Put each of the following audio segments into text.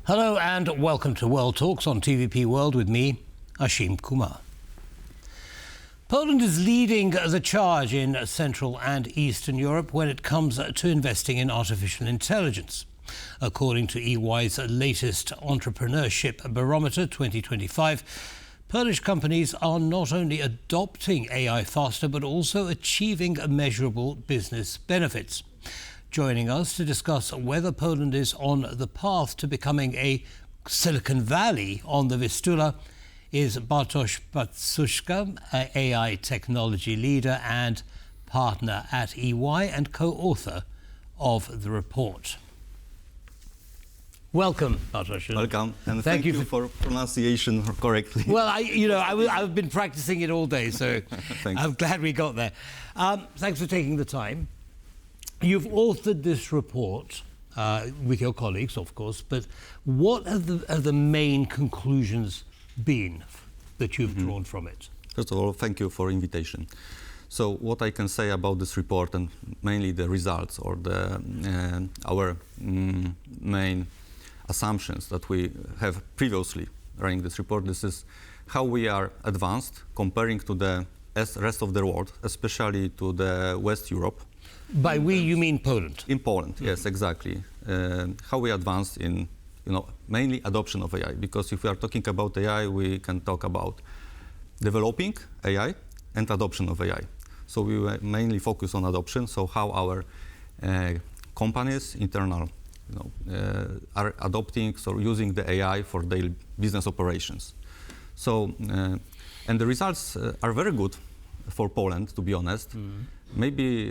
Hello and welcome to World Talks on TVP World with me, Ashim Kumar. Poland is leading the charge in Central and Eastern Europe when it comes to investing in artificial intelligence. According to EY's latest Entrepreneurship Barometer 2025, Polish companies are not only adopting AI faster but also achieving measurable business benefits. Joining us to discuss whether Poland is on the path to becoming a Silicon Valley on the Vistula is Bartosz Pacuszka, AI technology leader and partner at EY and co-author of the report. Welcome, Bartosz. Welcome, and thank you for pronunciation correctly. Well, I've been practicing it all day, so I'm glad we got there. Thanks for taking the time. You've authored this report with your colleagues, of course, but what have the main conclusions been that you've drawn from it? First of all, thank you for invitation. So what I can say about this report and mainly the results or our main assumptions that we have previously running this report, this is how we are advanced comparing to the rest of the world, especially to the West Europe. By we, you mean Poland? In Poland, yes, exactly. How we advance in, mainly adoption of AI. Because if we are talking about AI, we can talk about developing AI and adoption of AI. So we mainly focus on adoption. So how our companies, internal, are adopting or using the AI for their business operations. So, and the results are very good for Poland, to be honest. Maybe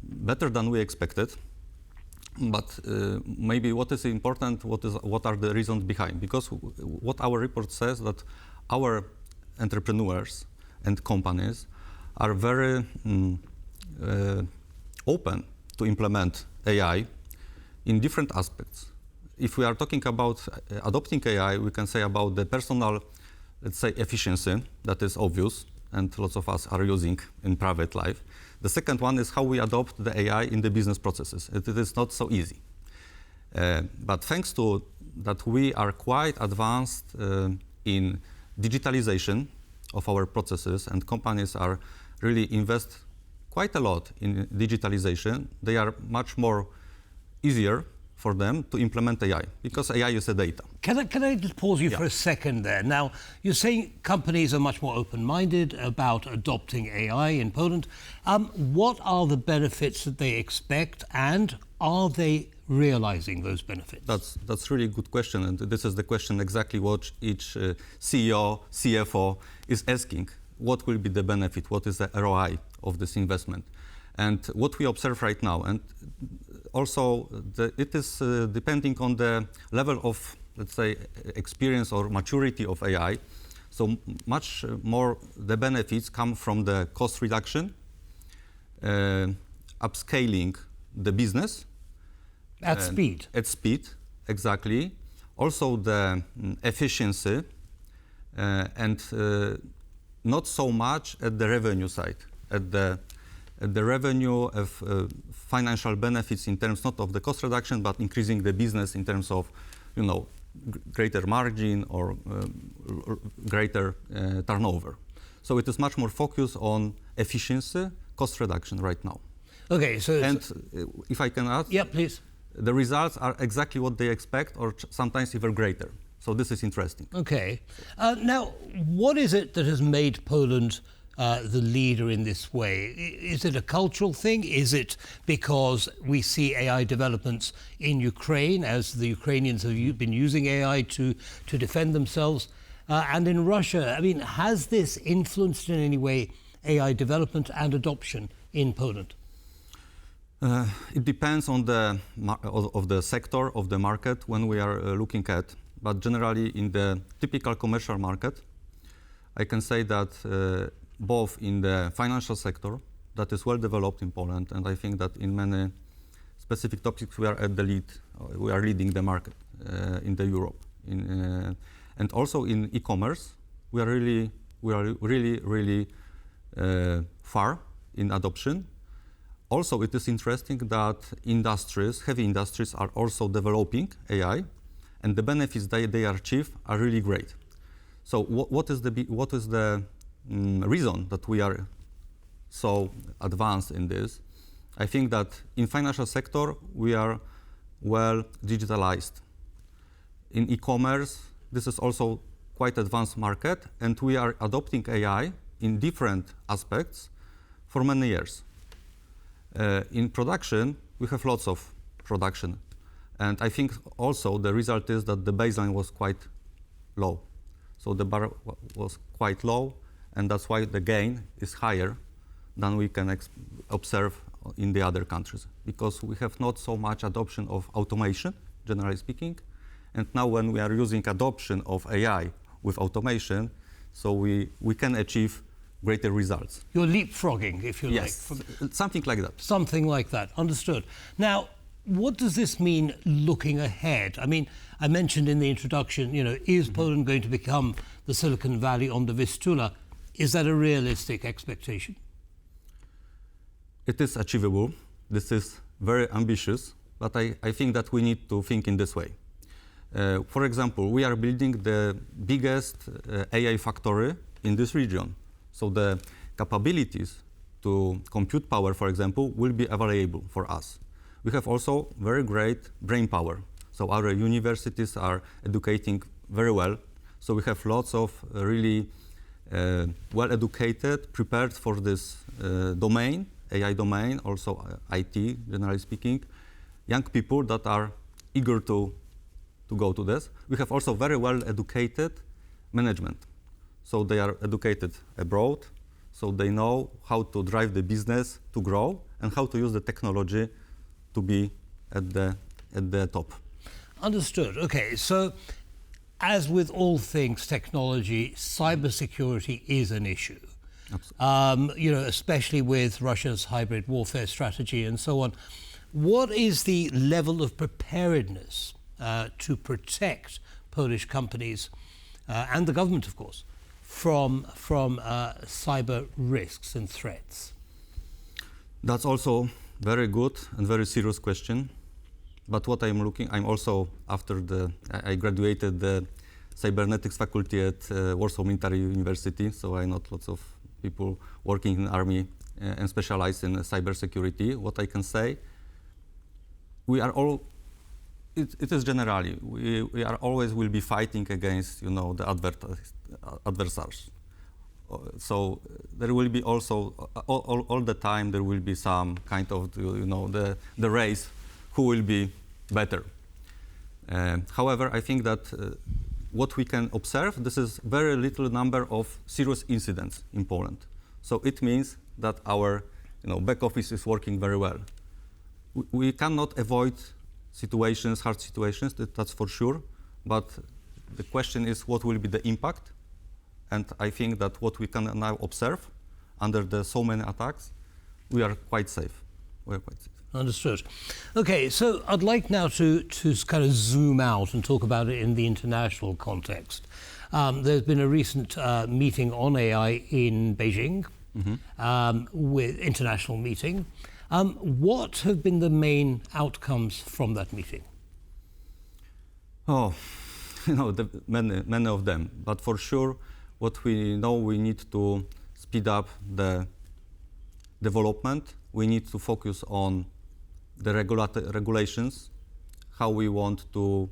better than we expected, but maybe what is important, what are the reasons behind? Because what our report says that our entrepreneurs and companies are very open to implement AI in different aspects. If we are talking about adopting AI, we can say about the personal, let's say, efficiency, that is obvious, and lots of us are using in private life. The second one is how we adopt the AI in the business processes. It is not so easy. But thanks to that, we are quite advanced in digitalization of our processes, and companies are really invest quite a lot in digitalization. They are much more easier for them to implement AI, because AI is a data. Can I just pause you for a second there? Now, you're saying companies are much more open-minded about adopting AI in Poland. What are the benefits that they expect, and are they realizing those benefits? That's really a good question, and this is the question exactly what each CEO, CFO is asking. What will be the benefit? What is the ROI of this investment? And what we observe right now, and also it is depending on the level of, let's say, experience or maturity of AI. So much more the benefits come from the cost reduction, upscaling the business. At speed. At speed, exactly. Also the efficiency and not so much at the revenue side, at the revenue of financial benefits in terms not of the cost reduction, but increasing the business in terms of, greater margin or greater turnover. So it is much more focused on efficiency, cost reduction right now. Okay, so... And if I can add? Yeah, please. The results are exactly what they expect, or sometimes even greater. So this is interesting. Okay. Now, what is it that has made Poland the leader in this way? Is it a cultural thing? Is it because we see AI developments in Ukraine, as the Ukrainians have been using AI to defend themselves? And in Russia, I mean, has this influenced in any way AI development and adoption in Poland? It depends on the sector of the market when we are looking at, but generally in the typical commercial market, I can say that both in the financial sector, that is well developed in Poland, and I think that in many specific topics we are at the lead, we are leading the market in the Europe. And also in e-commerce, we are really far in adoption. Also, it is interesting that industries, heavy industries, are also developing AI, and the benefits they achieve are really great. So what is the reason that we are so advanced in this? I think that in financial sector we are well digitalized. In e-commerce, this is also quite advanced market, and we are adopting AI in different aspects for many years. In production, we have lots of production, and I think also the result is that the baseline was quite low. So the bar was quite low, and that's why the gain is higher than we can observe in the other countries, because we have not so much adoption of automation, generally speaking. And now when we are using adoption of AI with automation, so we can achieve greater results. You're leapfrogging, if you like. Yes, something like that. Something like that, understood. Now, what does this mean looking ahead? I mean, I mentioned in the introduction, is Poland going to become the Silicon Valley on the Vistula? Is that a realistic expectation? It is achievable. This is very ambitious, but I think that we need to think in this way. For example, we are building the biggest AI factory in this region. So the capabilities to compute power, for example, will be available for us. We have also very great brain power. So our universities are educating very well. So we have lots of really well-educated, prepared for this domain, AI domain, also IT, generally speaking, young people that are eager to go to this. We have also very well-educated management. So they are educated abroad, so they know how to drive the business to grow and how to use the technology to be at the top. Understood. Okay, so as with all things technology, cybersecurity is an issue. Especially with Russia's hybrid warfare strategy and so on. What is the level of preparedness to protect Polish companies and the government, of course, from cyber risks and threats? That's also very good and very serious question. But what I'm also, I graduated the cybernetics faculty at Warsaw Military University, so I know lots of people working in army and specialized in cybersecurity. What I can say, we are all, it is generally, we are always will be fighting against, the adversaries. So there will be also, all the time, there will be some kind of, the race who will be better. However, I think that what we can observe, this is very little number of serious incidents in Poland. So it means that our back office is working very well. We cannot avoid situations, hard situations, that's for sure, but the question is what will be the impact? And I think that what we can now observe under the so many attacks, we are quite safe. We are quite safe. Understood. Okay, so I'd like now to kind of zoom out and talk about it in the international context. There's been a recent meeting on AI in Beijing, with international meeting. What have been the main outcomes from that meeting? Oh, many of them. But for sure, what we know, we need to speed up the development. We need to focus on the regulations, how we want to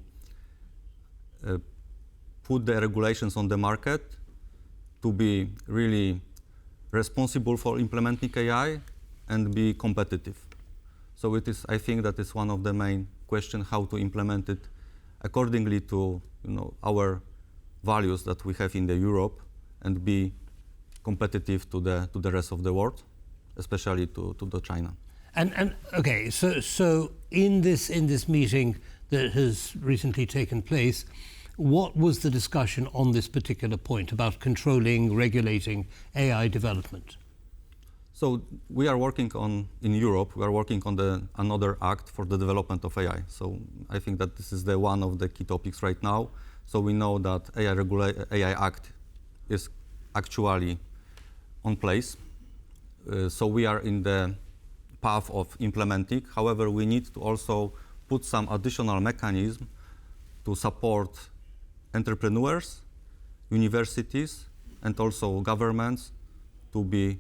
put the regulations on the market to be really responsible for implementing AI and be competitive. So it is, I think that is one of the main questions, how to implement it accordingly to our values that we have in the Europe and be competitive to the rest of the world, especially to the China. And okay, so in this meeting that has recently taken place, what was the discussion on this particular point about controlling, regulating AI development? So we are working in Europe, we are working on another act for the development of AI. So I think that this is one of the key topics right now. So we know that AI Act is actually on place. So we are in the path of implementing. However, we need to also put some additional mechanism to support entrepreneurs, universities, and also governments to be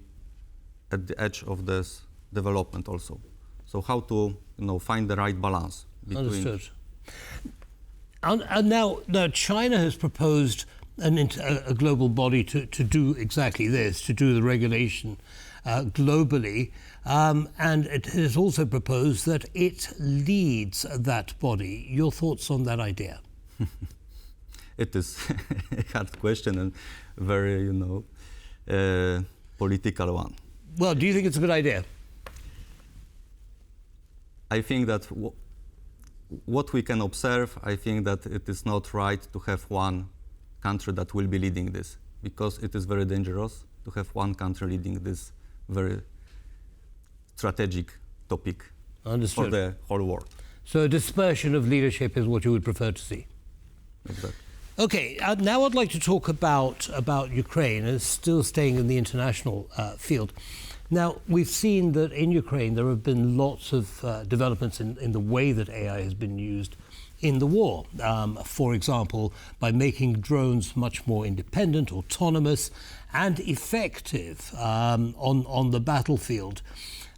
at the edge of this development also. So how to find the right balance between... Understood. And now China has proposed a global body to do exactly this, to do the regulation globally, and it has also proposed that it leads that body. Your thoughts on that idea? It is a hard question and very, political one. Well, do you think it's a good idea? I think that what we can observe, I think that it is not right to have one country that will be leading this, because it is very dangerous to have one country leading this very strategic topic. Understood. For the whole world. So a dispersion of leadership is what you would prefer to see? Exactly. Okay, now I'd like to talk about Ukraine, still staying in the international field. Now, we've seen that in Ukraine there have been lots of developments in the way that AI has been used in the war. For example, by making drones much more independent, autonomous, and effective on the battlefield.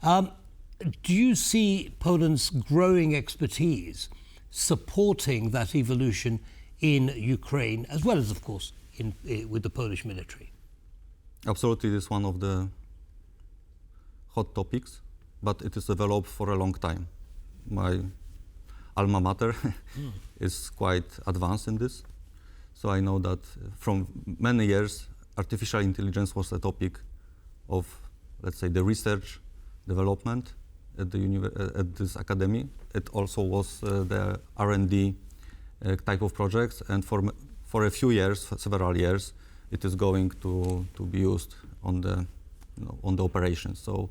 Do you see Poland's growing expertise supporting that evolution in Ukraine, as well as, of course, with the Polish military? Absolutely, it is one of the hot topics, but it is developed for a long time. My alma mater is quite advanced in this, so I know that from many years, artificial intelligence was a topic of, let's say, the research, development at this academy. It also was the R&D type of projects, and for a few years, several years, it is going to be used on the operations. So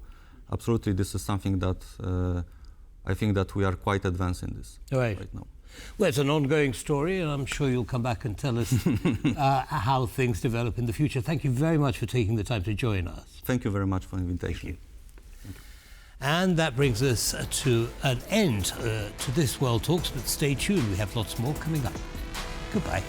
absolutely, this is something that I think that we are quite advanced in this right now. Well, it's an ongoing story, and I'm sure you'll come back and tell us how things develop in the future. Thank you very much for taking the time to join us. Thank you very much for the invitation. Thank you. And that brings us to an end to this World Talks, but stay tuned, we have lots more coming up. Goodbye.